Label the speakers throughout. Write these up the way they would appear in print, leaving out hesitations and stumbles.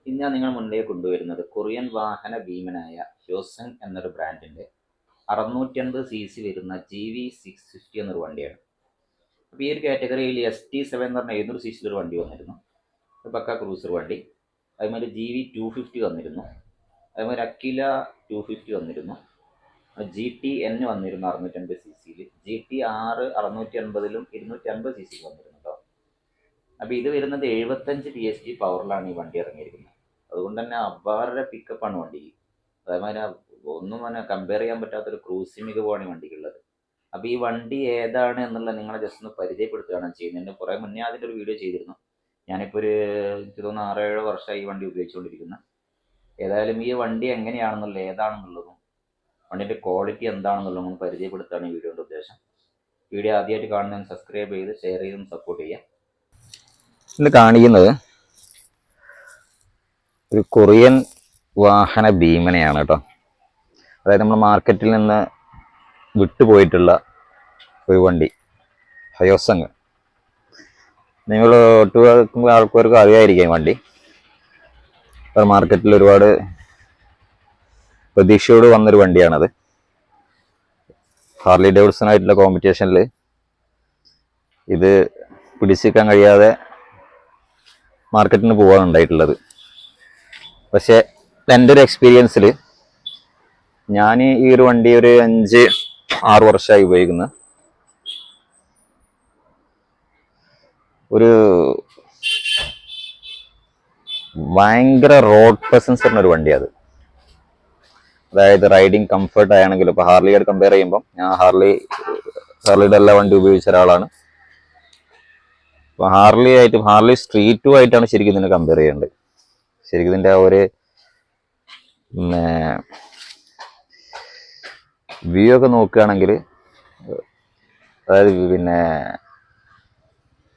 Speaker 1: ഇന്ന് ഞാൻ നിങ്ങൾ മുന്നിലേക്ക് കൊണ്ടുവരുന്നത് കൊറിയൻ വാഹന ഭീമനായ ഹ്യോസങ് എന്നൊരു ബ്രാൻഡിൻ്റെ 650cc വരുന്ന GV650 എന്നൊരു വണ്ടിയാണ്. അപ്പോൾ ഈ ഒരു കാറ്റഗറിയിൽ ST7 എന്ന് പറഞ്ഞ 700cc ഒരു വണ്ടി വന്നിരുന്നു, ഒരു പക്ക ക്രൂസർ വണ്ടി. അതുമാതിരി GV250 വന്നിരുന്നു, അതുമാതിരി അക്കില 250 വന്നിരുന്നു, GTN വന്നിരുന്നു 650cc, GT6 650ലും 250cc വന്നിരുന്നു കേട്ടോ. അപ്പോൾ ഇത് വരുന്നത് 75 bhp പവറിലാണ് ഈ വണ്ടി ഇറങ്ങിയിരിക്കുന്നത്. അതുകൊണ്ട് തന്നെ അപാര പിക്കപ്പാണ് വണ്ടിക്ക്. അതേമാതിരി ഒന്നും തന്നെ കമ്പയർ ചെയ്യാൻ പറ്റാത്തൊരു ക്രൂസിംഗ് മികവാണ് ഈ വണ്ടിക്കുള്ളത്. അപ്പോൾ ഈ വണ്ടി ഏതാണ് എന്നുള്ള നിങ്ങളെ ജസ്റ്റ് ഒന്ന് പരിചയപ്പെടുത്തുകയാണ് ചെയ്യുന്നതിന്. കുറേ മുന്നേ അതിൻ്റെ ഒരു വീഡിയോ ചെയ്തിരുന്നു. ഞാനിപ്പോൾ എനിക്ക് തോന്നുന്നു 6-7 വർഷമായി ഈ വണ്ടി ഉപയോഗിച്ചുകൊണ്ടിരിക്കുന്നത്. ഏതായാലും ഈ വണ്ടി എങ്ങനെയാണെന്നുള്ളത്, ഏതാണെന്നുള്ളതും വണ്ടിൻ്റെ ക്വാളിറ്റി എന്താണെന്നുള്ളതും ഒന്ന് പരിചയപ്പെടുത്തുകയാണ് ഈ വീഡിയോയുടെ ഉദ്ദേശം. വീഡിയോ ആദ്യമായിട്ട് കാണുന്നതിന് സബ്സ്ക്രൈബ് ചെയ്ത് ഷെയർ ചെയ്തും സപ്പോർട്ട് ചെയ്യുക.
Speaker 2: ഇന്ന് കാണിക്കുന്നത് ഒരു കൊറിയൻ വാഹന ഭീമനെയാണ് കേട്ടോ. അതായത് നമ്മൾ മാർക്കറ്റിൽ നിന്ന് വിട്ടുപോയിട്ടുള്ള ഒരു വണ്ടി, ഹ്യോസങ്. നിങ്ങൾ ഒട്ടുമിക്ക ആൾക്കാർക്ക് അറിയാതിരിക്കും വണ്ടി. മാർക്കറ്റിൽ ഒരുപാട് പ്രതീക്ഷയോട് വന്നൊരു വണ്ടിയാണത്. ഹാർലി ഡേവിഡ്സൺ ആയിട്ടുള്ള കോമ്പറ്റീഷനിൽ ഇത് പിടിച്ചിരിക്കാൻ കഴിയാതെ മാർക്കറ്റിന് പോകാനുണ്ടായിട്ടുള്ളത്. പക്ഷെ എൻ്റെ ഒരു എക്സ്പീരിയൻസിൽ ഞാൻ ഈ ഒരു വണ്ടി ഒരു 5-6 വർഷമായി ഉപയോഗിക്കുന്നത്. ഒരു ഭയങ്കര റോഡ് പ്രസൻസ് വരുന്ന ഒരു വണ്ടിയാണ് അത്. അതായത് റൈഡിങ് കംഫർട്ട് ആണെങ്കിലും ഇപ്പോൾ ഹാർലിയോട് കമ്പയർ ചെയ്യുമ്പോൾ ഞാൻ ഹാർലിയുടെ എല്ലാ വണ്ടി ഉപയോഗിച്ച ഒരാളാണ്. അപ്പോൾ ഹാർലി സ്ട്രീറ്റുമായിട്ടാണ് ശരിക്കും ഇതിനെ കമ്പയർ ചെയ്യേണ്ടത്. ശരിക്കും ഇതിൻ്റെ ആ ഒരു വ്യൂ ഒക്കെ നോക്കുകയാണെങ്കിൽ, അതായത്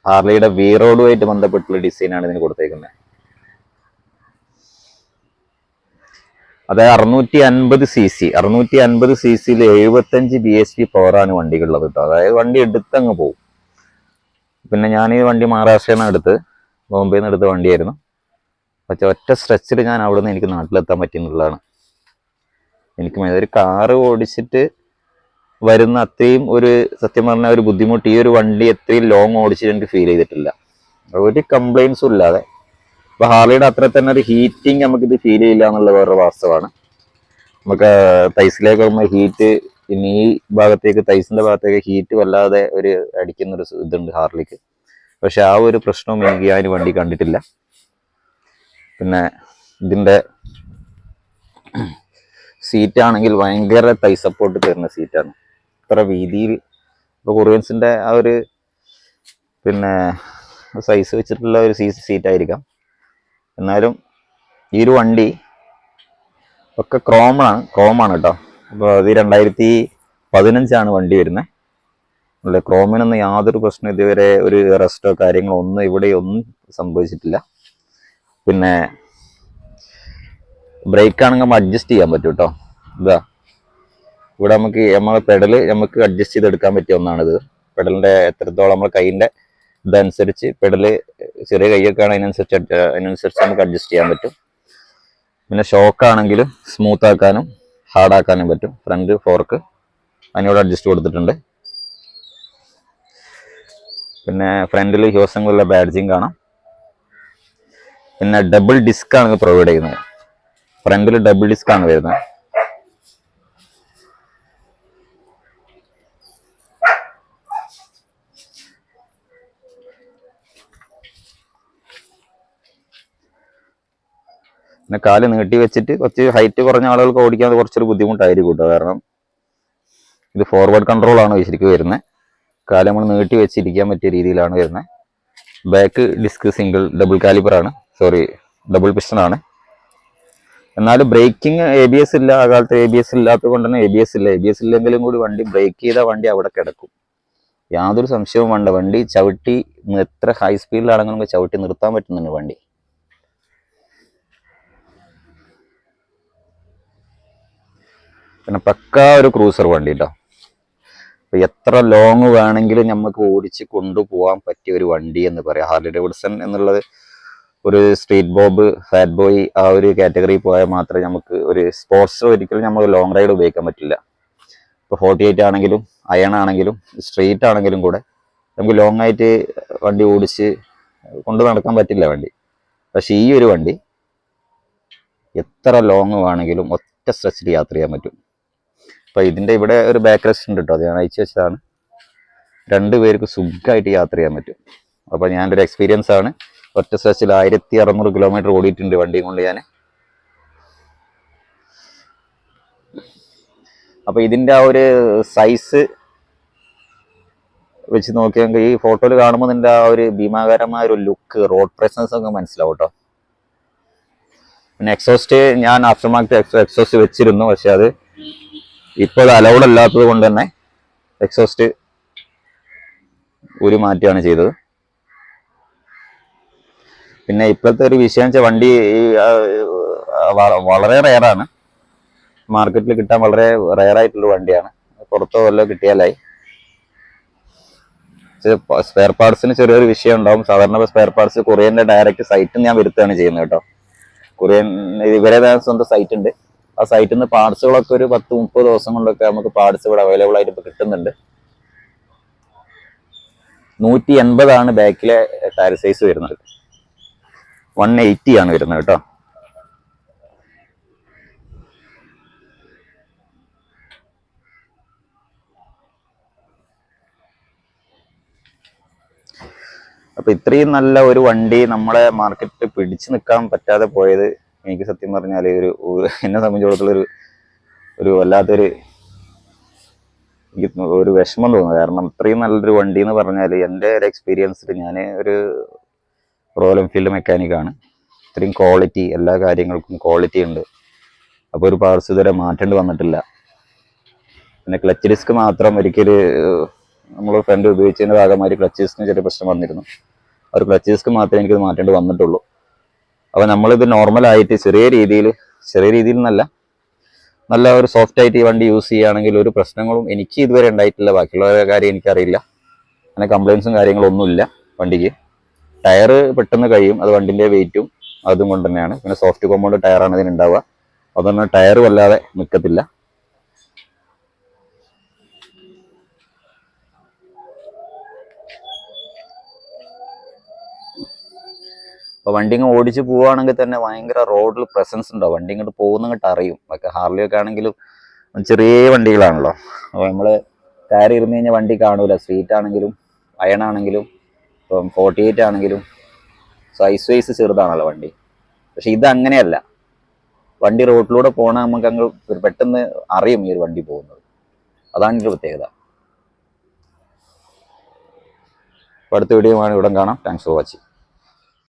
Speaker 2: ഹാർലിയുടെ വി റോഡുമായിട്ട് ബന്ധപ്പെട്ടുള്ള ഡിസൈനാണ് ഇതിന് കൊടുത്തേക്കുന്നത്. അതായത് 650cc 75 bhp പവറാണ് വണ്ടിക്കുള്ളത് കേട്ടോ. അതായത് വണ്ടി എടുത്തങ്ങ് പോകും. പിന്നെ ഞാൻ ഈ വണ്ടി മഹാരാഷ്ട്രയിൽ നിന്ന് എടുത്ത്, ബോംബെയിൽ നിന്ന് എടുത്ത വണ്ടിയായിരുന്നു. പക്ഷെ ഒറ്റ സ്ട്രെച്ചിൽ ഞാൻ അവിടെ നിന്ന് എനിക്ക് നാട്ടിലെത്താൻ പറ്റുന്നുള്ളതാണ്. എനിക്ക് ഒരു കാറ് ഓടിച്ചിട്ട് വരുന്ന അത്രയും ഒരു, സത്യം പറഞ്ഞ ഒരു ബുദ്ധിമുട്ട് ഈ ഒരു വണ്ടി എത്രയും ലോങ് ഓടിച്ചിട്ട് എനിക്ക് ഫീൽ ചെയ്തിട്ടില്ല, ഒരു കംപ്ലൈൻസും ഇല്ലാതെ. അപ്പോൾ ഹാർലിയുടെ അത്ര തന്നെ ഒരു ഹീറ്റിംഗ് നമുക്കിത് ഫീൽ ചെയ്യില്ല എന്നുള്ള വേറൊരു വാസ്തവമാണ്. നമുക്ക് തൈസിലേക്ക് വരുമ്പോൾ ഹീറ്റ്, പിന്നെ ഈ ഭാഗത്തേക്ക് തൈസിൻ്റെ ഭാഗത്തേക്ക് ഹീറ്റ് വല്ലാതെ ഒരു അടിക്കുന്നൊരു ഇതുണ്ട് ഹാർലിക്ക്. പക്ഷെ ആ ഒരു പ്രശ്നവും എനിക്ക് ആ വണ്ടി കണ്ടിട്ടില്ല. പിന്നെ ഇതിൻ്റെ സീറ്റാണെങ്കിൽ ഭയങ്കര തൈ സപ്പോർട്ട് തരുന്ന സീറ്റാണ്. ഇത്ര വീതിയിൽ ഇപ്പോൾ കൊറിയൻസിൻ്റെ ആ ഒരു സൈസ് വെച്ചിട്ടുള്ള ഒരു സീറ്റായിരിക്കാം. എന്നാലും ഈ ഒരു വണ്ടി ഒക്കെ ക്രോമാണ് കേട്ടോ. അപ്പോൾ അത് 2015 വണ്ടി വരുന്നത്. അല്ലെ, ക്രോമിനൊന്നും യാതൊരു പ്രശ്നം ഇതുവരെ ഒരു റെസ്റ്റോ കാര്യങ്ങളോ ഒന്നും ഇവിടെ ഒന്നും സംഭവിച്ചിട്ടില്ല. പിന്നെ ബ്രേക്ക് ആണെങ്കിൽ നമ്മൾ അഡ്ജസ്റ്റ് ചെയ്യാൻ പറ്റും കേട്ടോ. ഇതാ ഇവിടെ നമ്മളെ പെഡല് നമുക്ക് അഡ്ജസ്റ്റ് ചെയ്തെടുക്കാൻ പറ്റിയ ഒന്നാണിത്. പെഡലിൻ്റെ എത്രത്തോളം നമ്മൾ കൈയിൻ്റെ ഇതനുസരിച്ച്, പെഡല് ചെറിയ കൈയൊക്കെ ആണ്, അതിനനുസരിച്ച് നമുക്ക് അഡ്ജസ്റ്റ് ചെയ്യാൻ പറ്റും. പിന്നെ ഷോക്കാണെങ്കിൽ സ്മൂത്ത് ആക്കാനും ഹാർഡാക്കാനും പറ്റും. ഫ്രണ്ട് ഫോർക്ക് അതിനോട് അഡ്ജസ്റ്റ് കൊടുത്തിട്ടുണ്ട്. പിന്നെ ഫ്രണ്ടിൽ ഹ്യോസങ്ങിലുള്ള ബാഡ്ജിങ് കാണാം. പിന്നെ ഡബിൾ ഡിസ്ക് ആണ് പ്രൊവൈഡ് ചെയ്യുന്നത്. ഫ്രണ്ടിൽ ഡബിൾ ഡിസ്ക് ആണ് വരുന്നത്. പിന്നെ കാല് നീട്ടി വെച്ചിട്ട് കുറച്ച് ഹൈറ്റ് കുറഞ്ഞ ആളുകൾക്ക് ഓടിക്കാൻ കുറച്ചൊരു ബുദ്ധിമുട്ടായിരിക്കും കേട്ടോ. കാരണം ഇത് ഫോർവേഡ് കൺട്രോൾ ആണ് ശരിക്കും വരുന്നത്. കാല് നമ്മൾ നീട്ടി വെച്ചിരിക്കാൻ പറ്റിയ രീതിയിലാണ് വരുന്നത്. ബാക്ക് ഡിസ്ക് ഡബിൾ പിസ്റ്റൺ ആണ്. എന്നാലും ബ്രേക്കിംഗ് ABS ഇല്ല. ആ കാലത്ത് ABS ഇല്ലാത്തത് കൊണ്ട് തന്നെ ABS ഇല്ലെങ്കിലും കൂടി വണ്ടി ബ്രേക്ക് ചെയ്താൽ വണ്ടി അവിടെ കിടക്കും, യാതൊരു സംശയവും വേണ്ട. വണ്ടി ചവിട്ടി എത്ര ഹൈ സ്പീഡിലാണെങ്കിലും നമുക്ക് ചവിട്ടി നിർത്താൻ പറ്റുന്നുണ്ട് വണ്ടി. പിന്നെ പക്കാ ഒരു ക്രൂസർ വണ്ടി കേട്ടോ. അപ്പോൾ എത്ര ലോങ് വേണമെങ്കിലും നമുക്ക് ഓടിച്ച് കൊണ്ടുപോകാൻ പറ്റിയ ഒരു വണ്ടി എന്ന് പറയാം. ഹാർലി ഡേവിഡ്സൺ എന്നുള്ളത് ഒരു സ്ട്രീറ്റ് ബോബ്, ഫാറ്റ് ബോയ് ആ ഒരു കാറ്റഗറി പോയാൽ മാത്രമേ നമുക്ക് ഒരു സ്പോർട്സ് ഒരിക്കലും നമുക്ക് ലോങ് റൈഡ് ഉപയോഗിക്കാൻ പറ്റില്ല. ഇപ്പോൾ 48 ആണെങ്കിലും അയൺ ആണെങ്കിലും സ്ട്രീറ്റ് ആണെങ്കിലും കൂടെ നമുക്ക് ലോങ് ആയിട്ട് വണ്ടി ഓടിച്ച് കൊണ്ട് നടക്കാൻ പറ്റില്ല വണ്ടി. പക്ഷെ ഈ ഒരു വണ്ടി എത്ര ലോങ് വേണമെങ്കിലും ഒറ്റ സ്ട്രെച്ചിൽ യാത്ര ചെയ്യാൻ പറ്റും. അപ്പോൾ ഇതിൻ്റെ ഇവിടെ ഒരു ബാക്ക് റെസ്റ്റ് ഉണ്ട് കേട്ടോ, അത് ഞാൻ അയച്ചു വെച്ചതാണ്. 2 പേർക്ക് സുഖമായിട്ട് യാത്ര ചെയ്യാൻ പറ്റും. അപ്പോൾ ഞാൻ്റെ ഒരു എക്സ്പീരിയൻസ് ആണ്. ഒറ്റ സ്ട്രെച്ചിൽ 1600 കിലോമീറ്റർ ഓടിയിട്ടുണ്ട് വണ്ടിയും കൊണ്ട് ഞാൻ. അപ്പോൾ ഇതിൻ്റെ ആ ഒരു സൈസ് വെച്ച് നോക്കിയെങ്കിൽ ഈ ഫോട്ടോയിൽ കാണുമ്പോൾ ഇതിൻ്റെ ആ ഒരു ഭീമാകരമായ ഒരു ലുക്ക്, റോഡ് പ്രസൻസ് ഒക്കെ മനസ്സിലാവും കേട്ടോ. പിന്നെ എക്സോസ്റ്റ് ഞാൻ ആഫ്റ്റർ മാർക്കറ്റ് എക്സോസ്റ്റ് വെച്ചിരുന്നു, പക്ഷെ അത് ഇപ്പോൾ അത് അലൗഡ് അല്ലാത്തത് കൊണ്ട് തന്നെ എക്സോസ്റ്റ് ഒരു മാറ്റിയാണ് ചെയ്തത്. പിന്നെ ഇപ്പോഴത്തെ ഒരു വിഷയം വെച്ചാൽ വണ്ടി വളരെ റെയറാണ്, മാർക്കറ്റിൽ കിട്ടാൻ വളരെ റെയറായിട്ടുള്ള വണ്ടിയാണ്. പുറത്തോ വല്ലതും കിട്ടിയാലായി. സ്പെയർ പാർട്സിന് ചെറിയൊരു വിഷയം ഉണ്ടാവും. സാധാരണ സ്പെയർ പാർട്സ് കൊറിയൻ്റെ ഡയറക്റ്റ് സൈറ്റിൽ ഞാൻ വരുത്തുകയാണ് ചെയ്യുന്നത് കേട്ടോ. കൊറിയൻ ഇവരെ സ്വന്തം സൈറ്റ് ഉണ്ട്. ആ സൈറ്റിൽ നിന്ന് പാർട്സുകളൊക്കെ ഒരു 10-30 ദിവസം കൊണ്ടൊക്കെ നമുക്ക് പാർട്സ് ഇവിടെ അവൈലബിൾ ആയിട്ട് ഇപ്പോൾ കിട്ടുന്നുണ്ട്. 180 ബാക്കിലെ ടയർ സൈസ് വരുന്നത്, 180 ആണ് വരുന്നത് കേട്ടോ. അപ്പൊ ഇത്രയും നല്ല ഒരു വണ്ടി നമ്മളെ മാർക്കറ്റിൽ പിടിച്ചു നിൽക്കാൻ പറ്റാതെ പോയത് എനിക്ക് സത്യം പറഞ്ഞാൽ എന്നെ സംബന്ധിച്ചിടത്തോളം ഒരു വല്ലാത്തൊരു ഒരു വിഷമം തോന്നുന്നു. കാരണം ഇത്രയും നല്ലൊരു വണ്ടി എന്ന് പറഞ്ഞാൽ എൻ്റെ ഒരു എക്സ്പീരിയൻസിൽ ഞാൻ ഒരു റോയൽ എൻഫീൽഡ് മെക്കാനിക്കാണ്. ഇത്രയും ക്വാളിറ്റി, എല്ലാ കാര്യങ്ങൾക്കും ക്വാളിറ്റി ഉണ്ട്. അപ്പോൾ ഒരു പാർട്സ് ഇതുവരെ മാറ്റേണ്ടി വന്നിട്ടില്ല. പിന്നെ ക്ലച്ച് ഡിസ്ക് മാത്രം ഒരിക്കൽ നമ്മൾ ഫ്രണ്ട് ഉപയോഗിച്ചതിൻ്റെ ഭാഗമായി ക്ലച്ച് ഡിസ്കിന് ചെറിയ പ്രശ്നം വന്നിരുന്നു. ആ ഒരു ക്ലച്ച് ഡിസ്ക് മാത്രമേ എനിക്കത് മാറ്റേണ്ടി വന്നിട്ടുള്ളൂ. അപ്പോൾ നമ്മളിത് നോർമലായിട്ട് ചെറിയ രീതിയിൽ എന്നല്ല, നല്ല ഒരു സോഫ്റ്റ് ആയിട്ട് ഈ വണ്ടി യൂസ് ചെയ്യുകയാണെങ്കിൽ ഒരു പ്രശ്നങ്ങളും എനിക്ക് ഇതുവരെ ഉണ്ടായിട്ടില്ല. ബാക്കിയുള്ള കാര്യം എനിക്കറിയില്ല. അങ്ങനെ കംപ്ലയിൻസും കാര്യങ്ങളൊന്നുമില്ല വണ്ടിക്ക്. ടയർ പെട്ടെന്ന് കഴിയും, അത് വണ്ടിൻ്റെ വെയിറ്റും അതും കൊണ്ട് തന്നെയാണ്. പിന്നെ സോഫ്റ്റ് കോമ്പൗണ്ട് ടയറാണ് ഇതിനുണ്ടാവുക, അതുകൊണ്ട് ടയർ വല്ലാതെ നിൽക്കത്തില്ല. അപ്പോൾ വണ്ടി ഇങ്ങ് ഓടിച്ച് പോവുകയാണെങ്കിൽ തന്നെ ഭയങ്കര റോഡിൽ പ്രസൻസ് ഉണ്ടാവും. വണ്ടി ഇങ്ങോട്ട് പോകുന്നങ്ങോട്ട് അറിയും. ഒക്കെ ഹാർലിയൊക്കെ ആണെങ്കിലും ചെറിയ വണ്ടികളാണല്ലോ, അപ്പോൾ നമ്മൾ കയറി ഇരുന്ന് കഴിഞ്ഞാൽ വണ്ടി കാണൂല. സ്ട്രീറ്റ് ആണെങ്കിലും അയൺ ആണെങ്കിലും ഇപ്പം 48 ആണെങ്കിലും സൈസ് വൈസ് ചെറുതാണല്ലോ വണ്ടി. പക്ഷെ ഇത് അങ്ങനെയല്ല, വണ്ടി റോഡിലൂടെ പോകണ നമുക്ക് അങ്ങ് പെട്ടെന്ന് അറിയും ഈ ഒരു വണ്ടി പോകുന്നത്. അതാണ് ഇതിൻ്റെ പ്രത്യേകത. അപ്പോൾ അടുത്ത വീഡിയോ ആണ്, ഇവിടെ കാണാം. Thanks for watching.